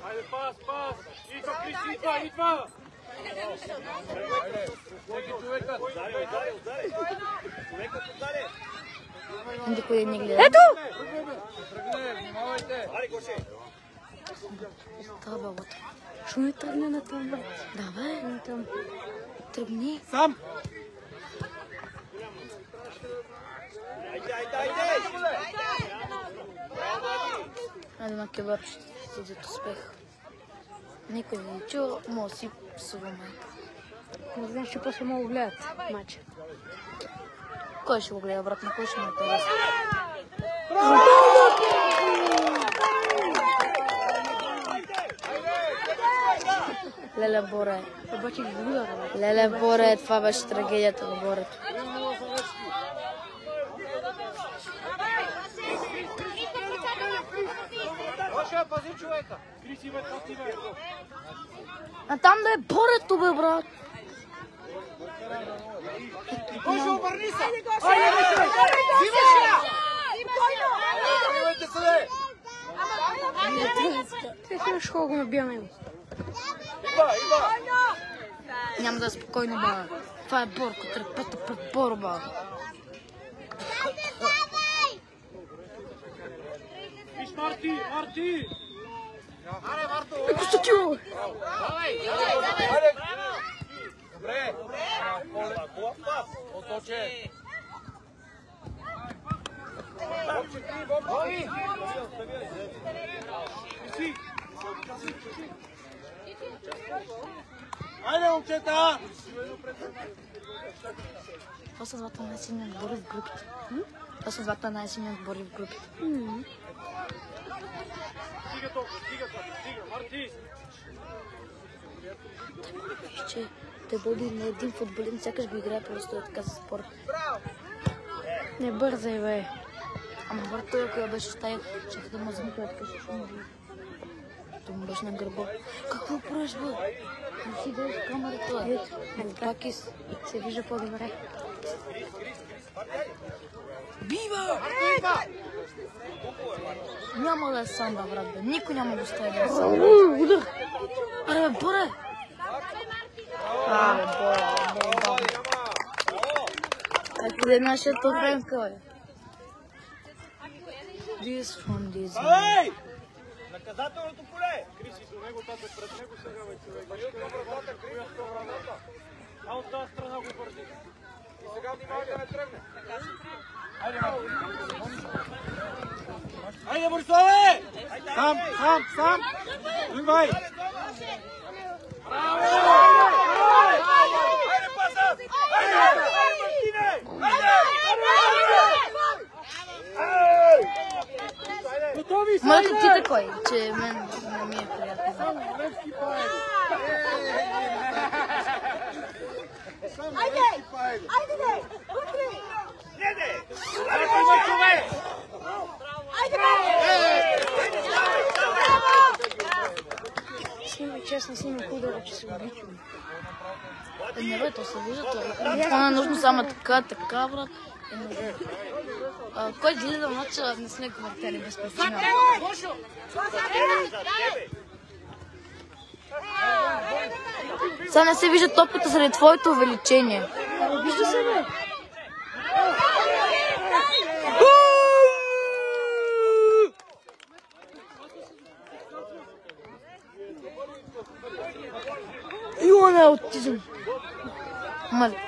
Айде, пас! Идва, Крис, идва! Всеки човекът! Никой не гледа. Ето! Тръгне, внимавайте! Това бе, вот. Шо не тръгне на там, бе? Давай, на там. Тръгни. Сам! Айде на кебаб ще следят успех. Никой не е чул, може да си псува майка. Не знам, че после мога гледат матча. Кой ще го гледа, брат, на кой ще ме интересува? Леле, Боре. Обаче ги гледат. Леле, Боре, това беше трагедията на Борето. Пази човека! Крис, има ти, бе! А там да е Борето, бе, брат! Боже, обърни се! Айде, взимаш я! Взимайте се, бе! Те ще го набиваме. Идва! Няма да е спокойно, бе. Това е Борко, трепета пред борба. Виж, Марти! Аре, Марто! Костатио! Айде! Добре! Оточе! Боби! Айде, момчета! Това са двата най-силни отбори в групите. Това са двата най-силни отбори в групите. Стига толкова, Марти! Че те бъде на един футболист, сякаш го играе просто така за спорт. Не бързай, бе. Ама брат, той ако я беше оставил, че да му вземе това така ще му би. То му беше на гърба. Какво правиш, бе? Не си дай с камерата. Ето, Пакис. се вижда по-добре. Бива! Няма да е сам, бе, брат, бе. Никой няма да остави да е сам. Удар! Аре, бе, Боре! Абе, Боре. Ето е нашата времка, бе. Ей! Наказателното поле! Криси до него, татък пред него сега, бе, човек. А от тази страна го върти. И сега внимавай да не тръгне. Айде, Бориславе! Сам! Внимай! Браво! Айде, паса! Айде, Мартине! Готови са! Моето ти такой, че мен не ми е приятно. Айде! Утре! Неде! Айде, мъчове! Снимай честно, снимай худо, че се обличам. Не бе, то се вижда. Това не е нужно само така, брат. Кой гледа матча, не сме коментари без причина. Сега не се вижда топката заради твоето увеличение. Вижда се, бе! Илона е аутизъм. Мали.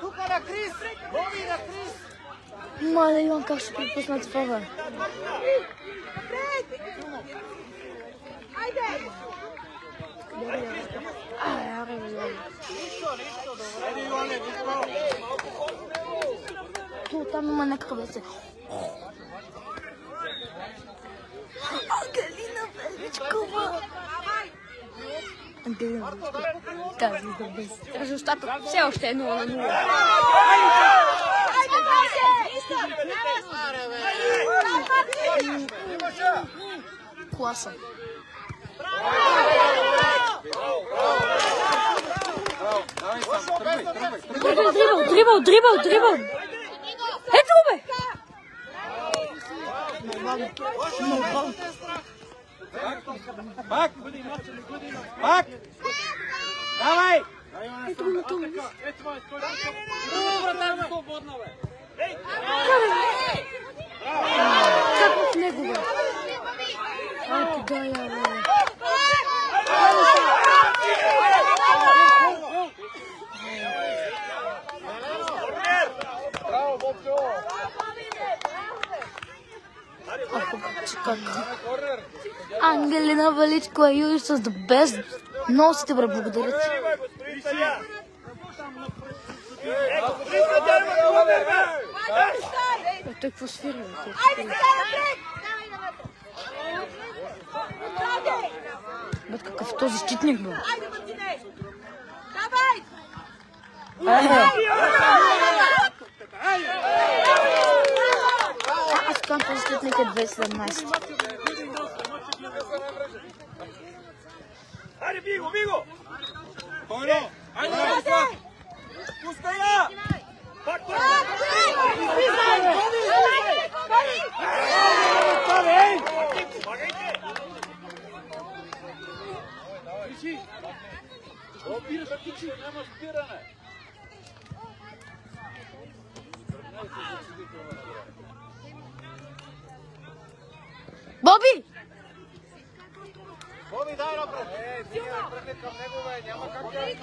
Тука на Крис! Боби на Крис! Мале, Иван, как ще припуснат това, бе? Айде! Айде, Иване, То там има някакъв да се... Ангелина Величкова! Ангелина Величкова. Тази да без. Резултатът все още е 0-0. Класа. Дрибъл! Ето го, бе! бавно. Много бавно. Пак! Пак! Давай! Ето го на това. Как в него, бе? Ай, кога я, бе? Браво, Бобчо! Ангелина Величко, you is the best. Много сте, бре, благодаря ти. Той какво свири, бе? Бе, какъв този щитник, бе? Аз казвам, този щитник е 2017. Хайде, Биго, Биго! Койно! Хайде, Хайде! Пускай я! Пак, пак! Помагайте! Кричи! Опира да кричи, няма спиране! Боби! Боби, дай напред! Тръгне към него, бе! Няма как да е!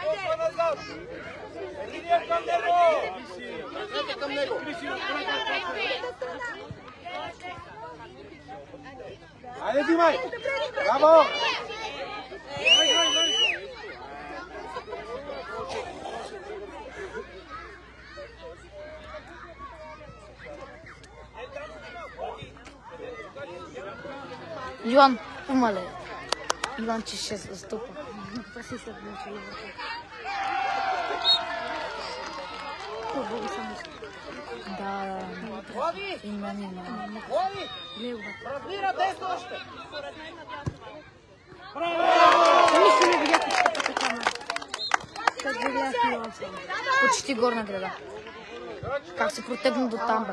Толкова назад! Единия към него! Тръгнете към него! Айде, Димай! Браво! Иван, помале. Иван, че ще заступа. Това си се вмъча, Иван. Да. И мен има. Лева. Разбира, десно още! Нищо не видях от скъпата камера. Как видях Иван само. Почти горна града. Как се протегна до там, бе?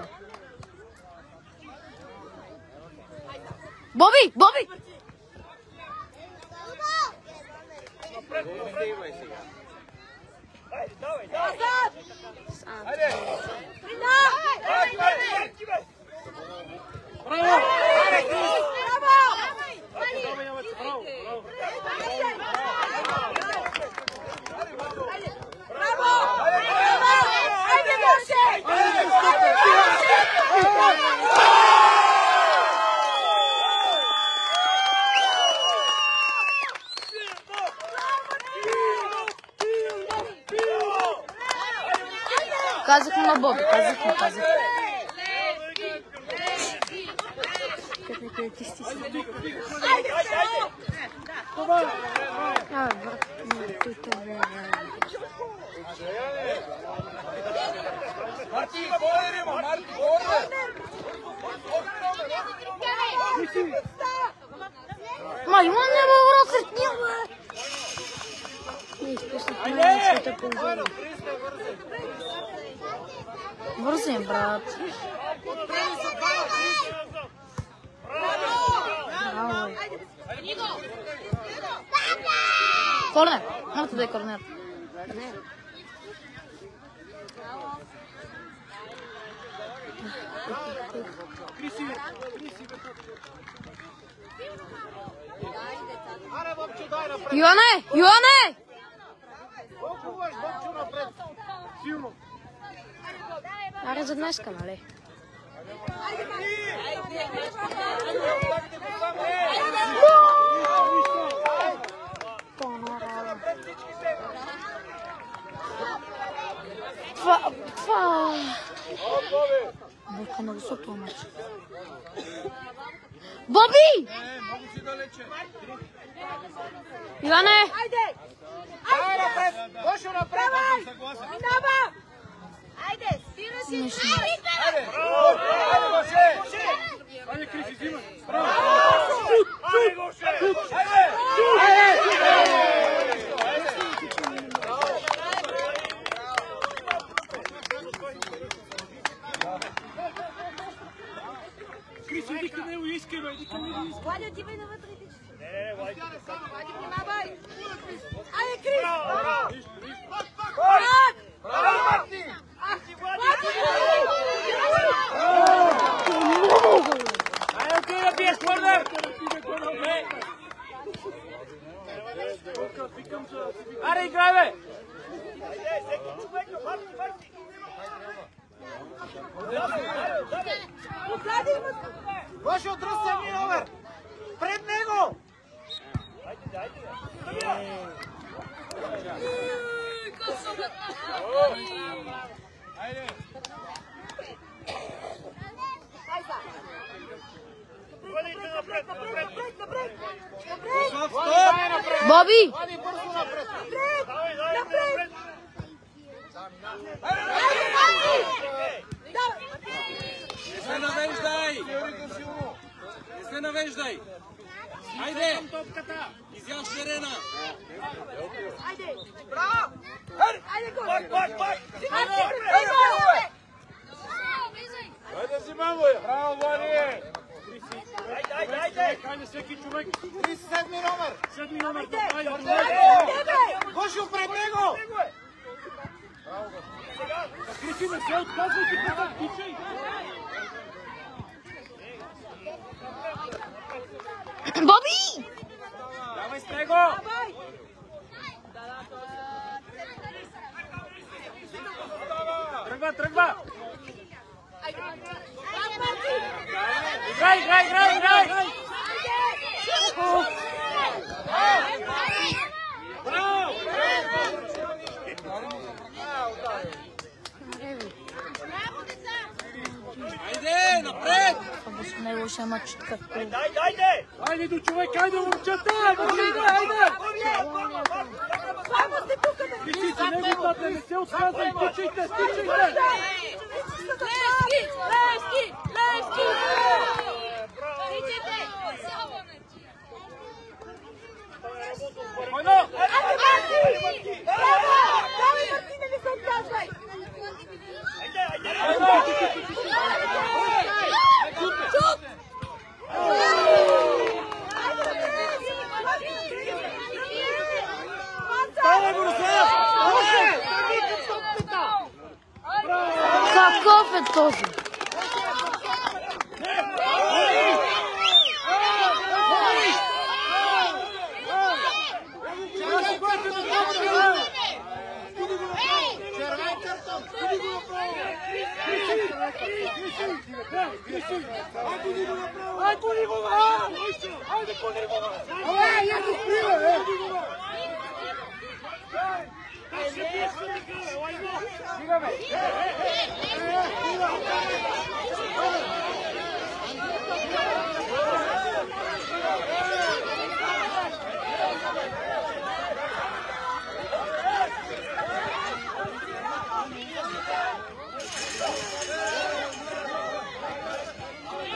Боби! Боби! Давай, давай! Айде! Браво! Казах му на Боби, казах му. Как не къде ти стисна. Айде! А, брат, той това Марти, има бордер, има! Марти, бордер! Ма, има не ме врат сред ня, бе! не изпуснахме на своята положение. Вързим, брат. Браво, бе. Корнер! Моето да е корнер. Йоане! Йоане! Аре за днеска, нали? Това... Бърка на високо мач. Боби! Иване! Айде напред! Гошо напред! Айде, спира си! Айде! Айде, Гоше! Айде, Криси, взимай! Браво! Айде, Гоше! Айде! Крис, иди към него, искай, бе, иди към него, искай. Влади, отивай навътре. Не, Влади, Влади, внимавай. Айде, Крис! браво! Браво, Марти! Айде, окей да биеш, корнер! Аре, играй, бе! Гошо, отръстай ми номер! Пред него! Айде! Боби! Не се навеждай! Не се навеждай! Айде! Изяж терена! Айде! Браво! Айде, го! Пак! Айде си, мамо! Браво, Влади! Айде! Хайде всеки човек! 37 номер! 7 номер! Гошо, пред него! Кричи, не се отказвай, ти пътък, тичай! Боби! Давай с него! Тръгва! Играй! Браво! Айде, напред! Това беше най-лошия матч, както... Айде до човек, айде момчета! Айде! Тичи си, не глупате, не се отказвай, тичайте! Левски! Спокойно! Давай, Мартина, не се отказвай! Чуп! Какъв е този?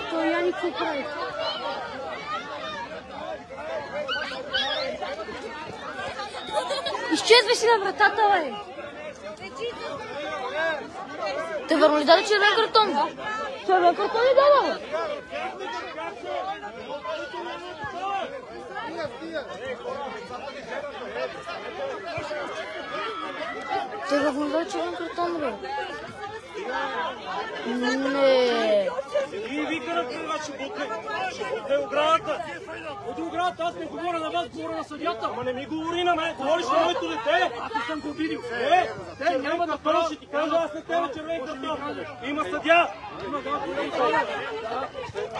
Той Яни какво прави? Изчезвай си на вратата, бе! Те върно ли даде червен картон? Червен картон ли дава? Те върно ли даде червен картон, бе? Не. Вие викарате, ще боте оградата. От оградата аз не говоря на вас, говоря на съдията. Ама не ми говори на мен, говориш на моето дете. Аз не съм го видил. Те няма да първо, ще ти кажа, аз не тебе червен картон. Има съдя.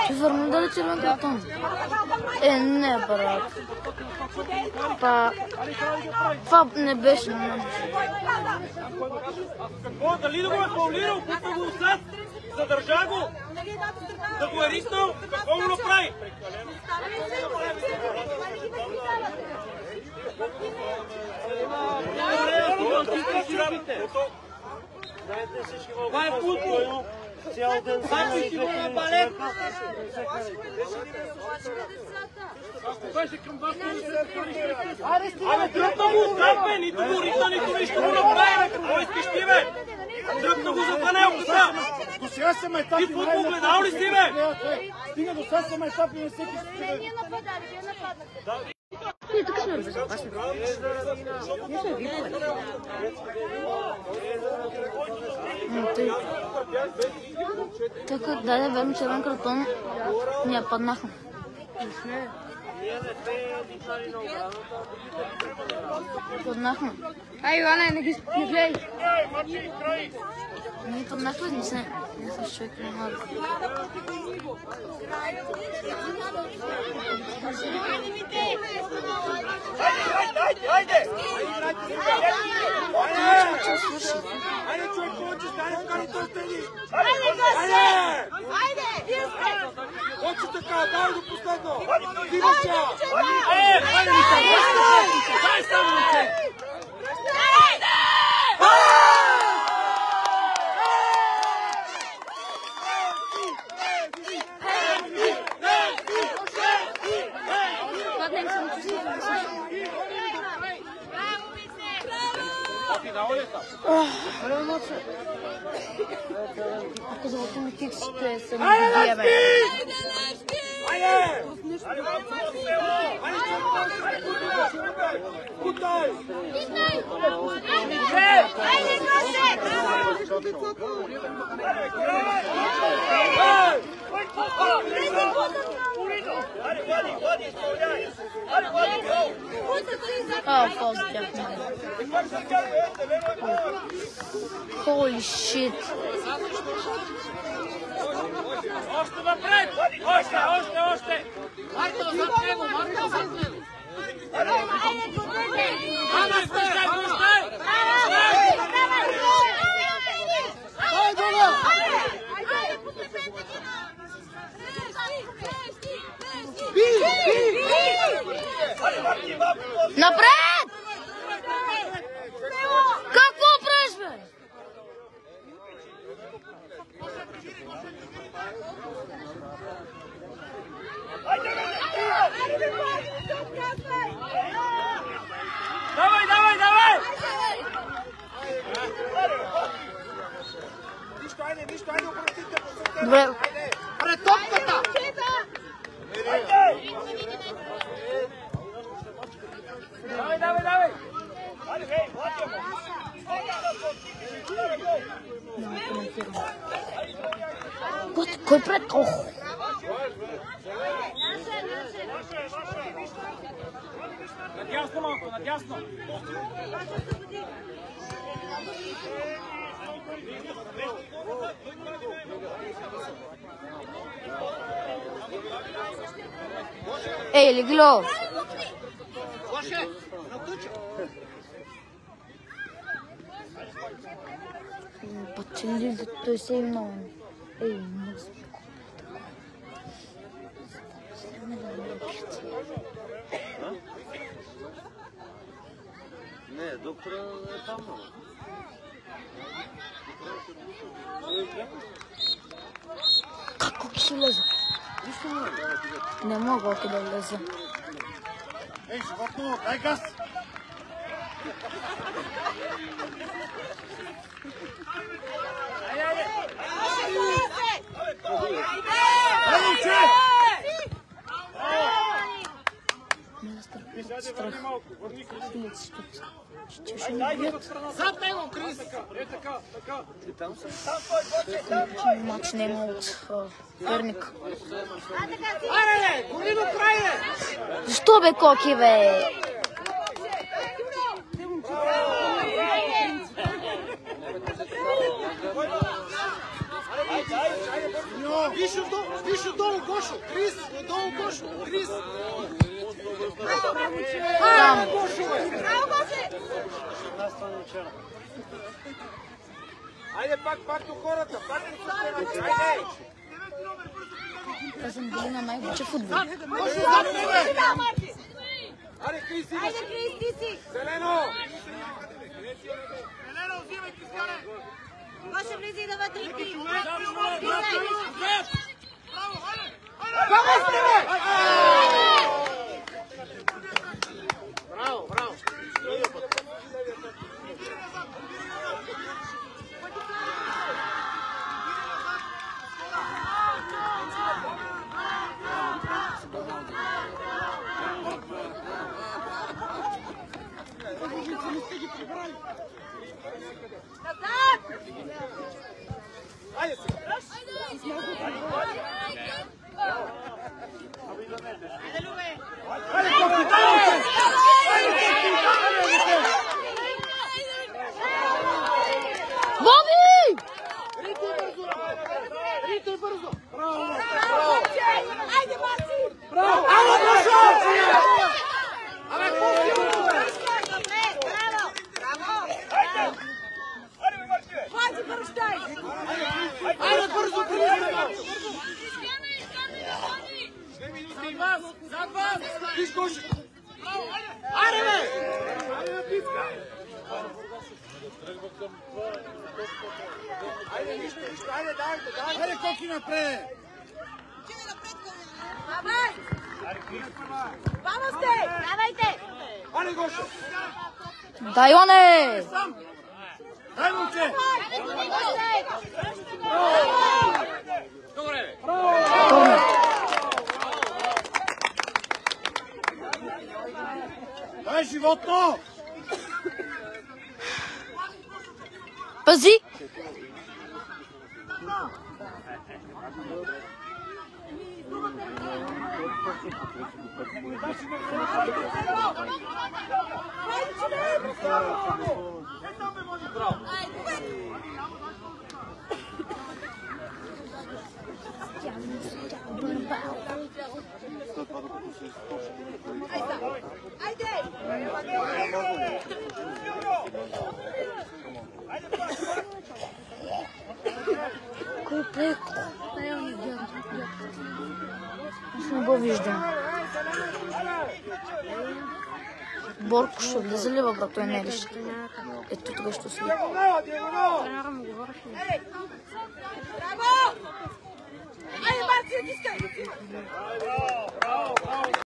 Ще върна да даде червен картон. Не, брат. Това не беше на мен. Какво? Дали да го е фаулирал? Пусна го отзад. Задържа го. Да го е риснал. Какво му направи? Това е футбол. Цял ден си го балет. Беше към вас. Абе, дръпна го отзад, бе. Нито го ритна, нито нищо му направи. Какво искаш ти, бе? Дръпна го за панелката. Ти футбол гледал ли си, бе? Стига до сега ме етапи на всеки си. Не, ние нападали, вие нападнахте. Ние тук сме безопасни. Ние сме випове. Така даде верно червен картон, ние паднахме. Паднахме. Ай, Ивана, не гледай. Ние паднахме, не с човек на малко. Айде! Айде, човек, повече стане, вкари той стени! Айде! Очи така, дай го последно! Димича! Дай само момче! Паднем съм чувствам. Ако золотим тик ще се ми бие, бе. Фалс бяхме. Holy shit. Още напред! Още! Марко, зад него! Пущай! Напред! Какво правиш, бе? Давай! Нищо, айде, обратите! Добре. Пред топката! Давай! Кой пред? Ох! Надясно малко, надясно! Ей, легло! Бачели, той се има. Ей, много спеко. Не, доктора е там. Како ќе си лезе? Не мога да лезе. Ей, животно, дай газ! Страх. Ще ми бият. Зад него, Крис! Така. Мач нема от Перник. Аре, гори до края! Защо бе, Коки, бе? Виж отдолу, Гошо! Крис! Отдолу, Гошо! Крис! Там. Айде пак до хората! Пак до хората! Айде! Казвам, били на най-вече футбол. Айде, Крис, идеш! Зелено! Взимай, Кристиане! Гоше, влизай да вътре. Браво, сте, Браво! Зад вас! Виж Гоши! Айде, бе! Айде, натискай! Айде, нищо, айде, дайте! Айде, Коки, напред! Vamos te! Давайте! Айде, Гоши! Дай, Иване! Дай, момче! Добре, бе! Кормер. Дай, животно! Пази! Кой преко? Аз не го виждам. Борко ще влезе ли, брат? Той не е ли ще? Ето тук ще си. Трябва да му говориш ли?